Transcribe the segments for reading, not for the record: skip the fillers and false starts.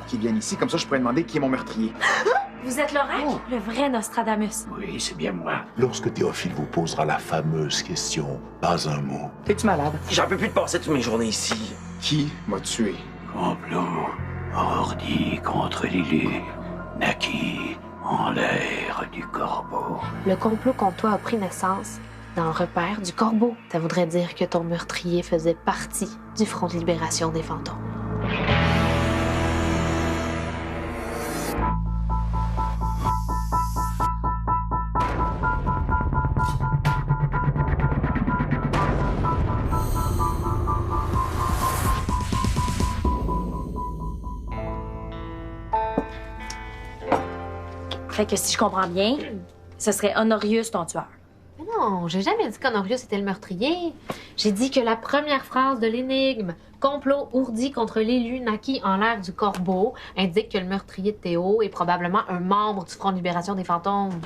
qu'ils viennent ici, comme ça je pourrais demander qui est mon meurtrier. Vous êtes l'oracle? Oh. Le vrai Nostradamus. Oui, c'est bien moi. Lorsque Théophile vous posera la fameuse question, pas un mot. T'es-tu malade? J'en peux plus de passer toutes mes journées ici. Qui m'a tué? Complot, ordi contre Lily, naquit en l'air du corbeau. Le complot contre toi a pris naissance dans le repère du corbeau. Ça voudrait dire que ton meurtrier faisait partie du Front de libération des fantômes. Fait que si je comprends bien, ce serait Honorius ton tueur. Mais non, j'ai jamais dit qu'Honorius était le meurtrier. J'ai dit que la première phrase de l'énigme, complot ourdi contre l'élu naquit en l'air du corbeau, indique que le meurtrier de Théo est probablement un membre du Front de libération des fantômes.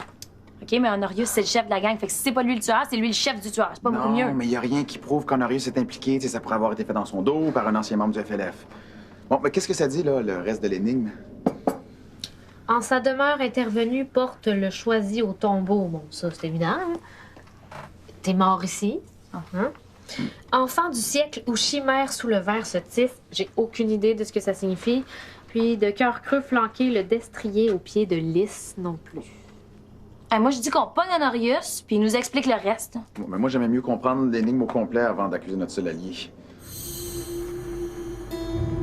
OK, mais Honorius, c'est le chef de la gang. Fait que si c'est pas lui le tueur, c'est lui le chef du tueur. C'est pas beaucoup mieux. Non, mais il y a rien qui prouve qu'Honorius est impliqué. Tu sais, ça pourrait avoir été fait dans son dos par un ancien membre du FLF. Bon, mais qu'est-ce que ça dit, là, le reste de l'énigme? En sa demeure intervenue, porte le choisi au tombeau. Bon, ça, c'est évident. Hein? T'es mort ici. Hein? Enfant du siècle où chimère sous le verre se tisse, j'ai aucune idée de ce que ça signifie. Puis de cœur creux flanqué, le destrier au pied de lys non plus. Moi, je dis qu'on pogne Honorius, puis il nous explique le reste. Bon, mais moi, j'aimais mieux comprendre l'énigme au complet avant d'accuser notre seul allié.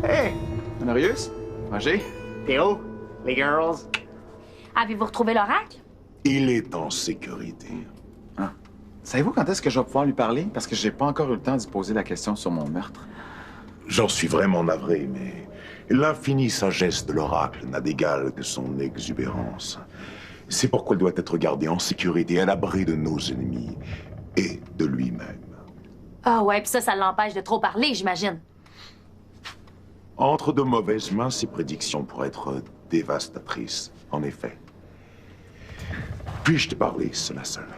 Hey! Honorius? Roger? Théo? Les girls? Avez-vous retrouvé l'oracle? Il est en sécurité. Ah. Savez-vous quand est-ce que je vais pouvoir lui parler? Parce que j'ai pas encore eu le temps d'y poser la question sur mon meurtre. J'en suis vraiment navré, mais l'infinie sagesse de l'oracle n'a d'égal que son exubérance. C'est pourquoi il doit être gardé en sécurité à l'abri de nos ennemis et de lui-même. Ah ouais, puis ça l'empêche de trop parler, j'imagine. Entre de mauvaises mains, ses prédictions pourraient être dévastatrices, en effet. Puis-je te parler, cela seul?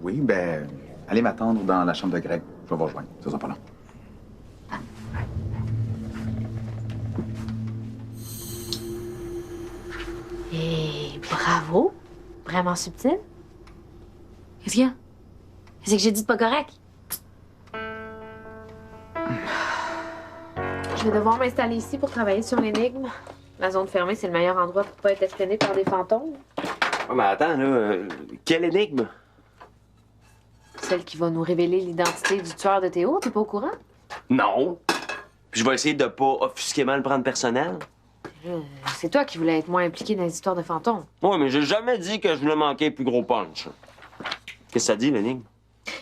Oui, ben, allez m'attendre dans la chambre de Greg. Je vais vous rejoindre. Ça sera pas long. Et bravo! Vraiment subtil. Qu'est-ce qu'il y a? Qu'est-ce que j'ai dit de pas correct? Je vais devoir m'installer ici pour travailler sur l'énigme. La zone fermée, c'est le meilleur endroit pour pas être espionné par des fantômes. Oh, mais attends, là, quelle énigme? Celle qui va nous révéler l'identité du tueur de Théo, t'es pas au courant? Non. Puis je vais essayer de pas offusquément le prendre personnel. C'est toi qui voulais être moins impliqué dans les histoires de fantômes. Ouais, mais j'ai jamais dit que je voulais manquer un plus gros punch. Qu'est-ce que ça dit, l'énigme?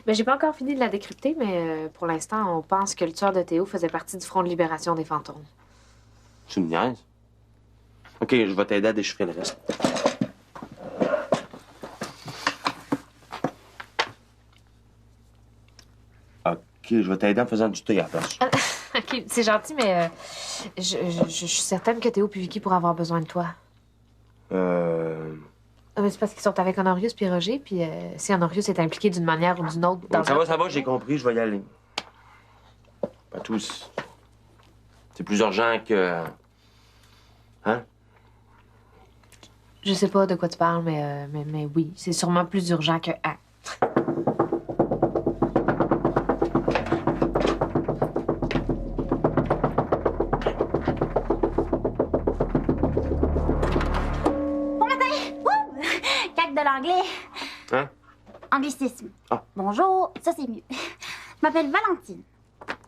Ben, j'ai pas encore fini de la décrypter, mais pour l'instant, on pense que le tueur de Théo faisait partie du Front de libération des fantômes. Tu me niaises? OK, je vais t'aider à déchiffrer le reste. OK, je vais t'aider en faisant du thé à la place. OK, c'est gentil, mais je suis certaine que Théo puis Vicky pourraient avoir besoin de toi. Mais c'est parce qu'ils sont avec Honorius puis Roger, puis si Honorius est impliqué d'une manière ou d'une autre dans Bon, ça va, j'ai compris, je vais y aller. Pas tous. C'est plus urgent que... Hein? Je sais pas de quoi tu parles, mais oui, c'est sûrement plus urgent que... Ah. De l'anglais. Hein? Anglicisme. Ah. Bonjour, ça c'est mieux. Je m'appelle Valentine.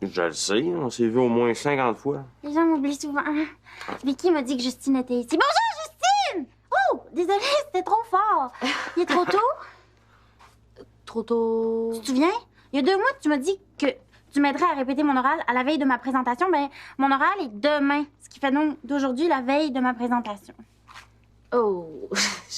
Je le sais, on s'est vu au moins 50 fois. Les gens m'oublient souvent. Vicky m'a dit que Justine était ici. Bonjour, Justine! Oh, désolée, c'était trop fort. Il est trop tôt? Trop tôt... Tu te souviens? Il y a 2 mois, tu m'as dit que tu m'aiderais à répéter mon oral à la veille de ma présentation. Ben, mon oral est demain, ce qui fait donc d'aujourd'hui la veille de ma présentation. Oh,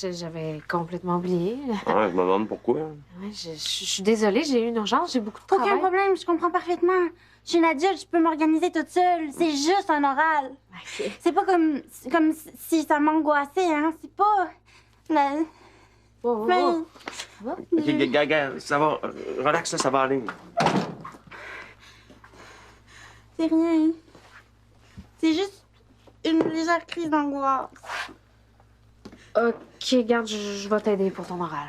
j'avais complètement oublié. Ouais, je me demande pourquoi. Ouais, je suis désolée, j'ai eu une urgence, j'ai beaucoup de travail. Aucun problème, je comprends parfaitement. Je suis une adulte, je peux m'organiser toute seule. C'est juste un oral. Okay. C'est pas comme si ça m'angoissait, hein. C'est pas... OK, gaga, ça va. Relax, là, ça va aller. C'est rien. C'est juste une légère crise d'angoisse. OK, garde, je vais t'aider pour ton oral.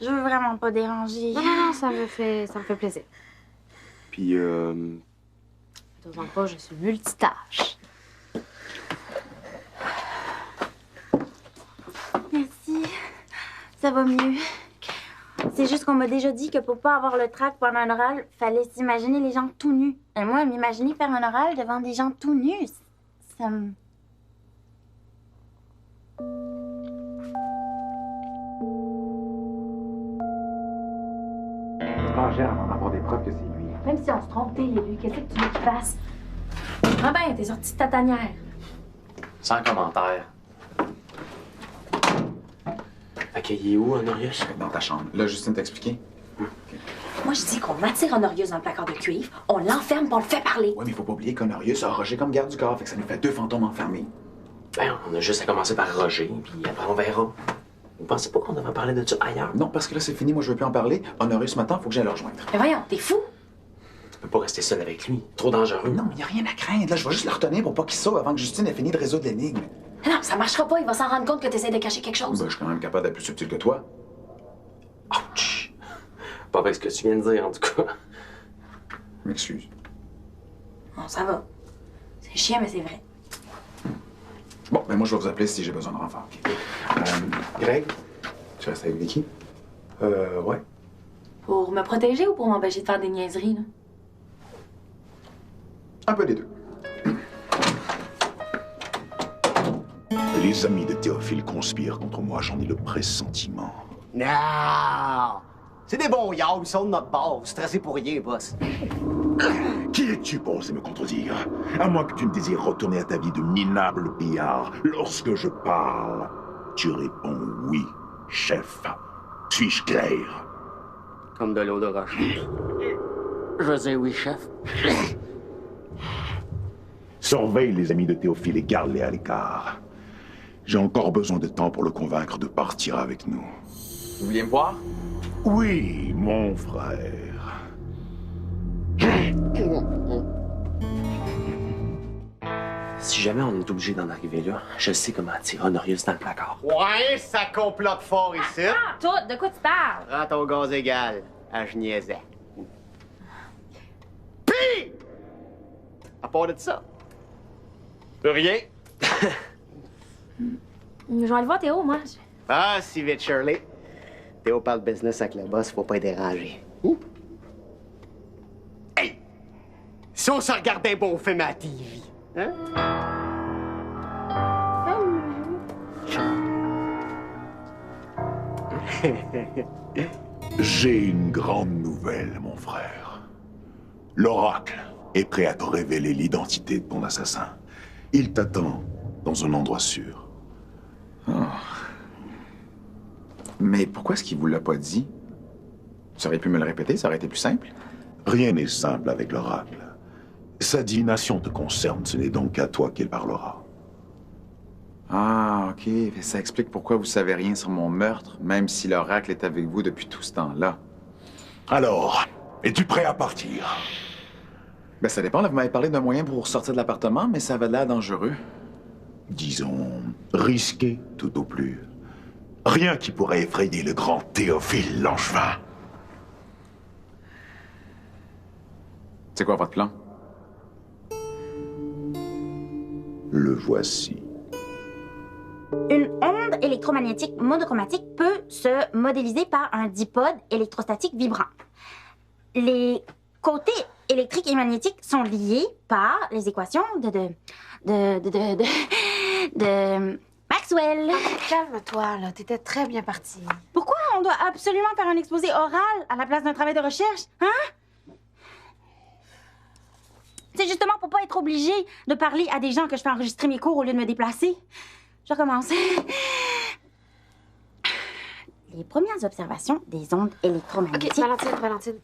Je veux vraiment pas déranger. Non, ça me fait plaisir. Puis, Fais-toi pas, je suis multitâche. Merci. Ça va mieux. C'est juste qu'on m'a déjà dit que pour pas avoir le trac pendant un oral, fallait s'imaginer les gens tout nus. Et moi, m'imaginer faire un oral devant des gens tout nus, ça me... Étrangère avant d'avoir des preuves que c'est lui. Même si on se trompe, t'es lui, qu'est-ce que tu veux qu'il fasse? Ah ben, t'es sorti de ta tanière. sans commentaire. Fait qu'il est où, Honorius? Dans ta chambre. Là, Justine t'a expliqué? Moi, je dis qu'on attire Honorius dans le placard de cuivre, on l'enferme puis on le fait parler. Oui, mais faut pas oublier qu'Honorius a Roger comme garde du corps, fait que ça nous fait 2 fantômes enfermés. Ben, on a juste à commencer par Roger, puis après on verra. Vous pensez pas qu'on devrait parler de ça ailleurs? Non, parce que là, c'est fini, moi, je veux plus en parler. Honorius m'attend, faut que j'aille le rejoindre. Mais voyons, t'es fou? Tu peux pas rester seul avec lui. Trop dangereux. Non, mais y a rien à craindre. Là, je vais juste le retenir pour pas qu'il sauve avant que Justine ait fini de résoudre l'énigme. Non, ça marchera pas, il va s'en rendre compte que t'essaies de cacher quelque chose. Ben, je suis quand même capable d'être plus subtil que toi. Ouch! Pas avec ce que tu viens de dire, en tout cas. M'excuse. Bon, ça va. C'est chiant, mais c'est vrai. Bon, ben moi, je vais vous appeler si j'ai besoin de renfort. OK? Greg, tu restes avec Vicky? Ouais. Pour me protéger ou pour m'empêcher de faire des niaiseries, là? Un peu des deux. Les amis de Théophile conspirent contre moi, j'en ai le pressentiment. Non! C'est des bons gars, ils sont de notre bord. Vous stressez pour rien, boss. Qui es-tu pour oser me contredire? À moins que tu ne désires retourner à ta vie de minable pillard. Lorsque je parle, tu réponds oui, chef. Suis-je clair? Comme de l'eau de roche. Je veux dire oui, chef. Surveille les amis de Théophile et garde-les à l'écart. J'ai encore besoin de temps pour le convaincre de partir avec nous. Vous vouliez me voir? Oui, mon frère. Si jamais on est obligé d'en arriver là, je sais comment attirer Honorius dans le placard. Ouais, ça complote fort ici. Toi, de quoi tu parles? Prends ton gaz égal. Ah, je niaisais. Pis! À part de ça. Rien. Je vais aller voir Théo, moi. Ah, si vite, Shirley. Théo parle business avec le boss, faut pas être dérangé. Hey! Si on se regarde un bon film à la TV, hein? J'ai une grande nouvelle, mon frère. L'oracle est prêt à te révéler l'identité de ton assassin. Il t'attend dans un endroit sûr. Mais pourquoi est-ce qu'il vous l'a pas dit? Vous auriez pu me le répéter, ça aurait été plus simple. Rien n'est simple avec l'oracle. Sa divination te concerne, ce n'est donc qu'à toi qu'il parlera. Ah, OK. Ça explique pourquoi vous savez rien sur mon meurtre, même si l'oracle est avec vous depuis tout ce temps-là. Alors, es-tu prêt à partir? Ben, ça dépend. Là, vous m'avez parlé d'un moyen pour sortir de l'appartement, mais ça avait l'air dangereux. Disons, risqué tout au plus. Rien qui pourrait effrayer le grand Théophile Langevin. C'est quoi votre plan? Le voici. Une onde électromagnétique monochromatique peut se modéliser par un dipode électrostatique vibrant. Les côtés électriques et magnétiques sont liés par les équations de Maxwell. Calme-toi, là. T'étais très bien parti. Pourquoi on doit absolument faire un exposé oral à la place d'un travail de recherche, hein? C'est justement pour pas être obligé de parler à des gens que je fais enregistrer mes cours au lieu de me déplacer. Je recommence. Les premières observations des ondes électromagnétiques. OK, Valentine.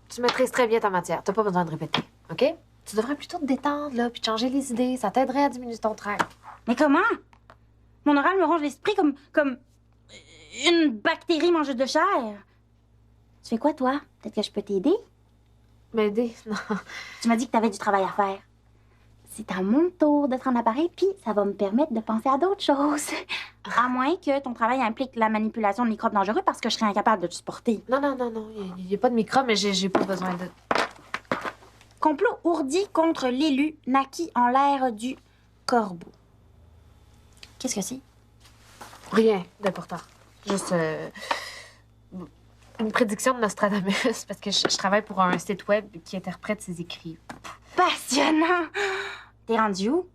Tu maîtrises très bien ta matière. T'as pas besoin de répéter, OK? Tu devrais plutôt te détendre, là, puis changer les idées. Ça t'aiderait à diminuer ton trac. Mais comment? Mon oral me ronge l'esprit comme une bactérie mangeuse de chair. Tu fais quoi, toi? Peut-être que je peux t'aider? M'aider? Non. Tu m'as dit que t'avais du travail à faire. c'est à mon tour d'être en appareil, puis ça va me permettre de penser à d'autres choses. À moins que ton travail implique la manipulation de microbes dangereux parce que je serais incapable de te supporter. Non. Il n'y a pas de micro, mais j'ai pas besoin de. Complot ourdi contre l'élu naquit en l'ère du corbeau. Qu'est-ce que c'est? Rien d'important. Juste une prédiction de Nostradamus, parce que je travaille pour un site web qui interprète ses écrits. Passionnant! T'es rendu où?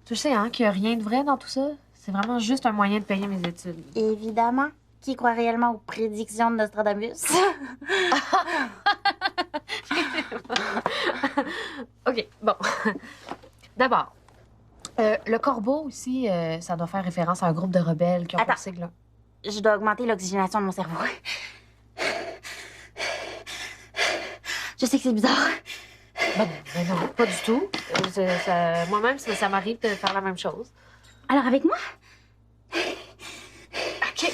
Tu sais, hein, qu'il n'y a rien de vrai dans tout ça. C'est vraiment juste un moyen de payer mes études. Évidemment. Qui croit réellement aux prédictions de Nostradamus? OK, bon. D'abord, le corbeau aussi, ça doit faire référence à un groupe de rebelles qui ont Attends. pour sigle. Je dois augmenter l'oxygénation de mon cerveau. Je sais que c'est bizarre. Ben non, pas du tout. Moi-même, ça m'arrive de faire la même chose. Alors avec moi? OK.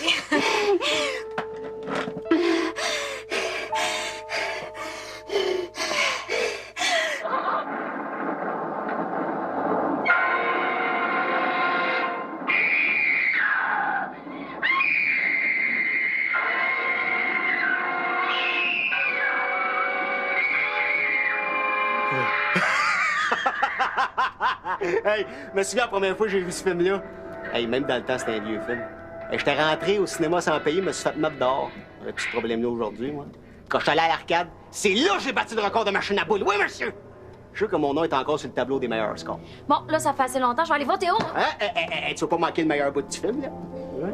Hey, je me souviens la première fois que j'ai vu ce film-là. Hey, même dans le temps, c'était un vieux film. Hey, j'étais rentré au cinéma sans payer, je me suis fait mettre dehors. J'aurais plus ce problème-là aujourd'hui, moi. Quand je suis allé à l'arcade, c'est là que j'ai battu le record de machine à boules. Oui, monsieur! Je suis sûr que mon nom est encore sur le tableau des meilleurs scores. Bon, là, ça fait assez longtemps. Je vais aller voir Théo. Hein? Tu vas pas manquer le meilleur bout du film, là? Ouais.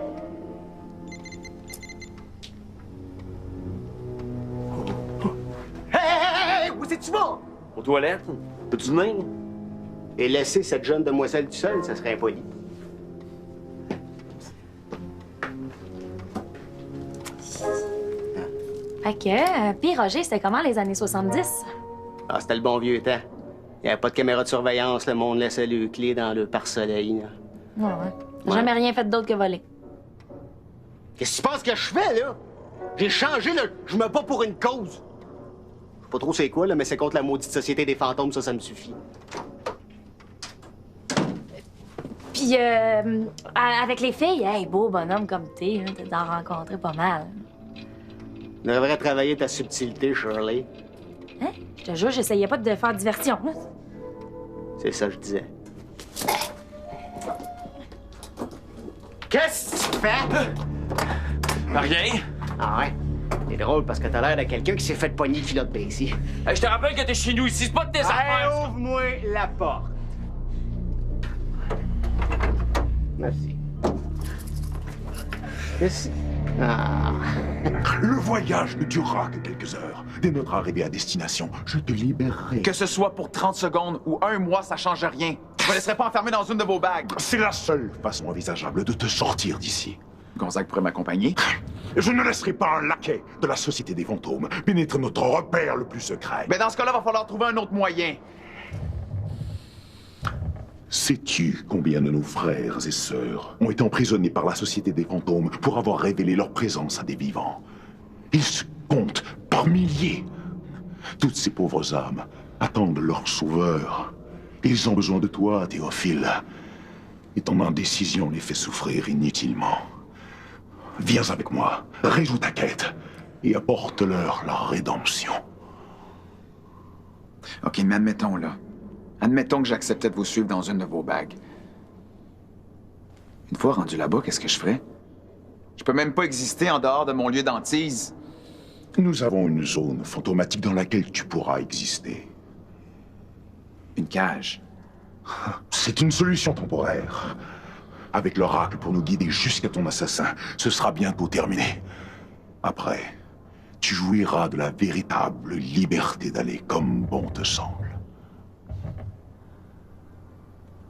Hey! Où est-ce que tu vas? Aux toilettes? Peux-tu venir? Et laisser cette jeune demoiselle toute seule, ça serait impoli. Fait que, puis Roger, c'était comment les années 70? Ah, c'était le bon vieux temps. Il n'y avait pas de caméra de surveillance, le monde laissait le clé dans le pare-soleil. là. Ouais. J'ai jamais rien fait d'autre que voler. Qu'est-ce que tu penses que je fais, là? J'ai changé, là. Je me bats pour une cause. Je sais pas trop c'est quoi, là, mais c'est contre la maudite société des fantômes, ça me suffit. Puis, avec les filles, hey, beau bonhomme comme t'es, hein, t'as d'en rencontrer pas mal. Tu devrais travailler ta subtilité, Shirley. Hein? Je te jure, j'essayais pas de faire diversion, là. C'est ça que je disais. Qu'est-ce que tu fais? Rien. Ah ouais? C'est drôle parce que t'as l'air de quelqu'un qui s'est fait pogner le culotte baissé. Hey, je te rappelle que t'es chez nous ici, c'est pas de tes affaires. Hey, ouvre-moi la porte. Merci. Qu'est-ce... Ah... Le voyage ne durera que quelques heures. Dès notre arrivée à destination, je te libérerai. Que ce soit pour 30 secondes ou 1 mois, ça change rien. Je me laisserai pas enfermer dans une de vos bagues. C'est la seule façon envisageable de te sortir d'ici. Gonzague pourrait m'accompagner. Je ne laisserai pas un laquais de la Société des Fantômes pénétrer notre repère le plus secret. Mais dans ce cas-là, va falloir trouver un autre moyen. Sais-tu combien de nos frères et sœurs ont été emprisonnés par la Société des Fantômes pour avoir révélé leur présence à des vivants? Ils se comptent par milliers. Toutes ces pauvres âmes attendent leur sauveur. Ils ont besoin de toi, Théophile. Et ton indécision les fait souffrir inutilement. Viens avec moi, résous ta quête et apporte-leur la rédemption. OK, mais admettons, là. Admettons que j'acceptais de vous suivre dans une de vos bagues. Une fois rendu là-bas, qu'est-ce que je ferais? Je peux même pas exister en dehors de mon lieu d'antise. Nous avons une zone fantomatique dans laquelle tu pourras exister. Une cage. C'est une solution temporaire. Avec l'oracle pour nous guider jusqu'à ton assassin, ce sera bientôt terminé. Après, tu jouiras de la véritable liberté d'aller comme bon te semble.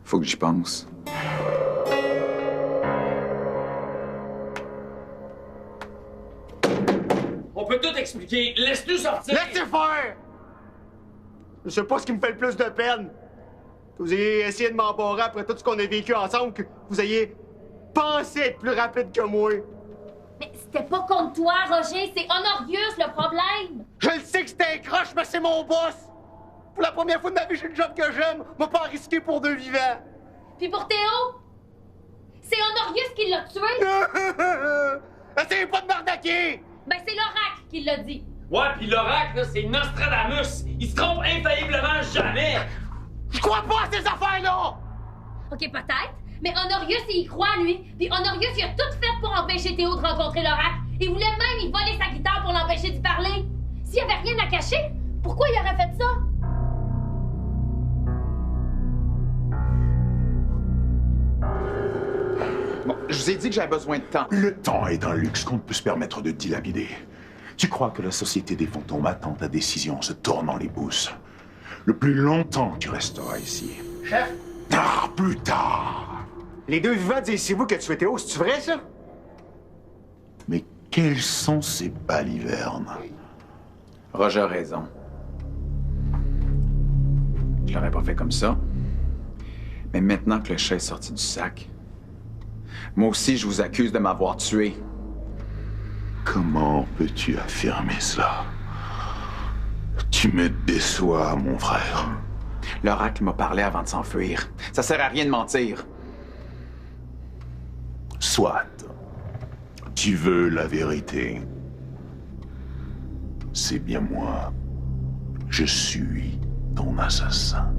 Faut que j'y pense. On peut tout expliquer. Laisse-nous sortir. Laissez faire! Je sais pas ce qui me fait le plus de peine. Que vous ayez essayé de m'embarrer après tout ce qu'on a vécu ensemble, que vous ayez pensé être plus rapide que moi. Mais c'était pas contre toi, Roger. C'est Honorius, le problème. Je le sais que c'était un croche, mais c'est mon boss! Pour la première fois de ma vie, j'ai le job que j'aime. M'a pas risqué pour deux vivants. Puis pour Théo, c'est Honorius qui l'a tué. Essayez pas de m'arnaquer! Ben, c'est l'oracle qui l'a dit. Ouais, pis l'oracle, là, c'est Nostradamus. Il se trompe infailliblement jamais. Je crois pas à ces affaires-là! OK, peut-être, mais Honorius, il y croit, lui. Puis Honorius, il a tout fait pour empêcher Théo de rencontrer l'oracle. Il voulait même y voler sa guitare pour l'empêcher d'y parler. S'il y avait rien à cacher, pourquoi il aurait fait ça? Bon, je vous ai dit que j'avais besoin de temps. Le temps est un luxe qu'on ne peut se permettre de dilapider. Tu crois que la société des fantômes attend ta décision en se tournant les pouces? Le plus longtemps tu resteras ici. Chef! Ah, plus tard! Les deux vivants disent c'est vous que tu es Théo, c'est-tu vrai, ça? Mais quelles sont ces balivernes? Roger a raison. Je l'aurais pas fait comme ça. Mais maintenant que le chat est sorti du sac, moi aussi, je vous accuse de m'avoir tué. Comment peux-tu affirmer cela? Tu me déçois, mon frère. L'oracle m'a parlé avant de s'enfuir. Ça sert à rien de mentir. Soit. Tu veux la vérité. C'est bien moi. Je suis ton assassin.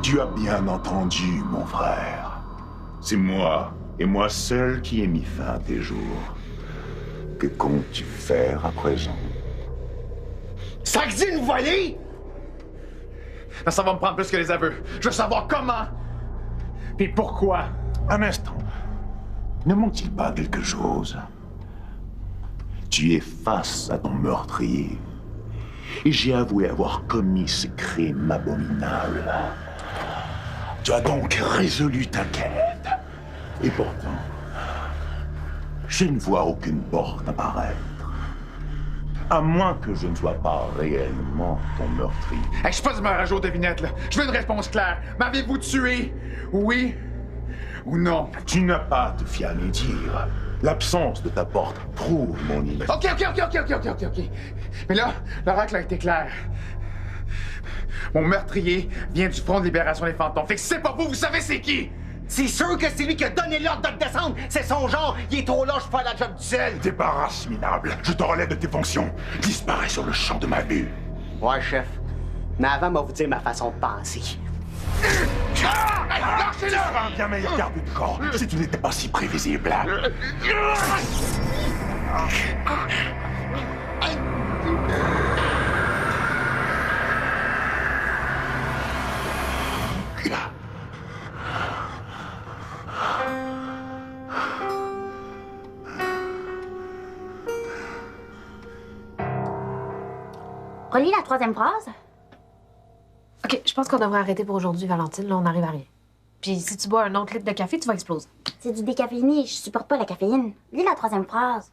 Tu as bien entendu, mon frère. C'est moi, et moi seul, qui ai mis fin à tes jours. Que comptes-tu faire à présent? Ça que dit une volée? Non, ça va me prendre plus que les aveux. Je veux savoir comment. Puis pourquoi. Un instant. Ne manque-t-il pas quelque chose? Tu es face à ton meurtrier. Et j'ai avoué avoir commis ce crime abominable. Tu as donc résolu ta quête. Et pourtant, je ne vois aucune porte apparaître. À moins que je ne sois pas réellement ton meurtrier. Hey, je suis pas du mariage aux devinettes, là. Je veux une réponse claire. M'avez-vous tué? Oui ou non? Tu n'as pas à te fier à mes dires. L'absence de ta porte prouve mon innocence. OK. Mais là, l'oracle a été clair. Mon meurtrier vient du Front de libération des fantômes. Fait que si c'est pas vous, vous savez c'est qui? C'est sûr que c'est lui qui a donné l'ordre de descendre. C'est son genre. Il est trop lâche pour faire la job du seul. Débarrasse, minable. Je te relève de tes fonctions. Disparais sur le champ de ma vue. Ouais, chef. Mais avant, moi vous dire ma façon de penser. Lâchez-le! Tu seras un bien meilleur garde du corps si tu n'étais pas si prévisible. Relis la troisième phrase. OK, je pense qu'on devrait arrêter pour aujourd'hui, Valentine. Là, on n'arrive à rien. Puis si tu bois un autre litre de café, tu vas exploser. C'est du décaféiné, je supporte pas la caféine. Lis la troisième phrase.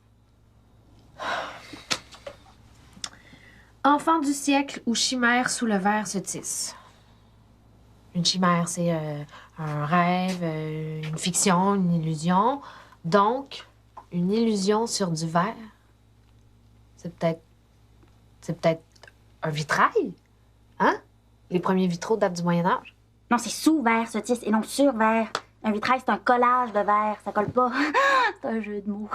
Enfant du siècle où chimère sous le verre se tisse. Une chimère, c'est un rêve, une fiction, une illusion. Donc, une illusion sur du verre. C'est peut-être un vitrail? Hein? Les premiers vitraux datent du Moyen Âge. Non, c'est sous verre se tisse et non sur verre. Un vitrail, c'est un collage de verre, ça colle pas. C'est un jeu de mots.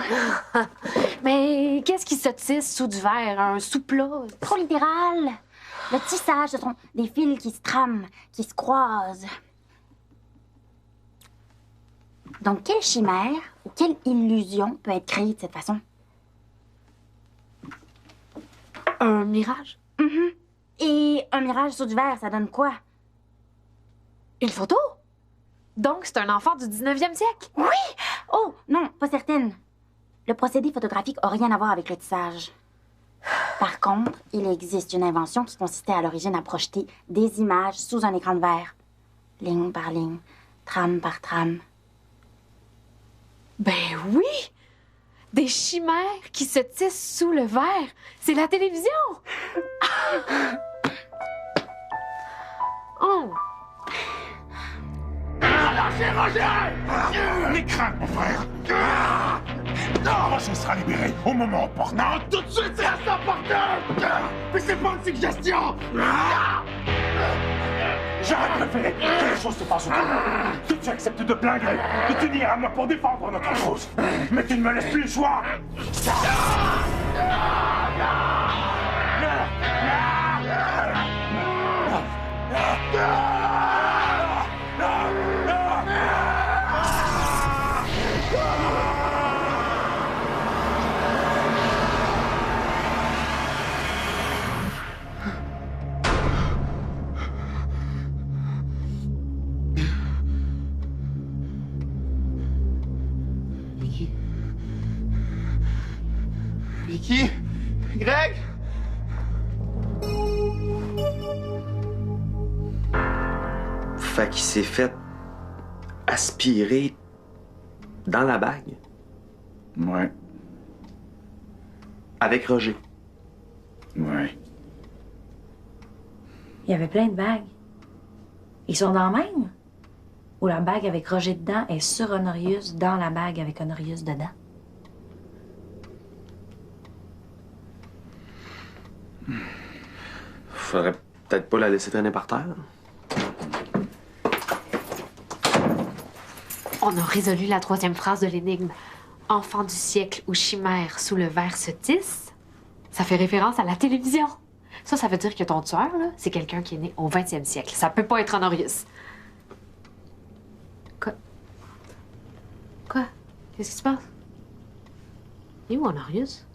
Mais qu'est-ce qui se tisse sous du verre? Un sous-plat? Trop littéral. Le tissage, ce sont des fils qui se trament, qui se croisent. Donc, quelle chimère ou quelle illusion peut être créée de cette façon? Un mirage? Mm-hmm. Et un mirage sur du verre, ça donne quoi? Une photo? Donc, c'est un enfant du 19e siècle? Oui! Oh, non, pas certaine. Le procédé photographique n'a rien à voir avec le tissage. Par contre, il existe une invention qui consistait à l'origine à projeter des images sous un écran de verre. Ligne par ligne, trame par trame. Ben oui! Des chimères qui se tissent sous le verre. C'est la télévision! Oh! Lâchez Roger! L'écran, mon frère! Roger sera libéré au moment opportun. Tout de suite, c'est à ça porteur! Mais c'est pas une suggestion! J'aurais préféré que les choses se passent autrement. Que tu acceptes de plein gré de t'unir à moi pour défendre notre cause. Mais tu ne me laisses plus le choix. Vicky? Greg? Fait qu'il s'est fait aspirer dans la bague Ouais. avec Roger. Ouais. Il y avait plein de bagues. Ils sont dans la même? Ou la bague avec Roger dedans est sur Honorius dans la bague avec Honorius dedans? Faudrait peut-être pas la laisser traîner par terre. On a résolu la 3e phrase de l'énigme. Enfant du siècle ou chimère sous le verre se tisse. Ça fait référence à la télévision. Ça veut dire que ton tueur, là, c'est quelqu'un qui est né au 20e siècle. Ça peut pas être Honorius. Quoi? Qu'est-ce qui se passe? Il est où Honorius?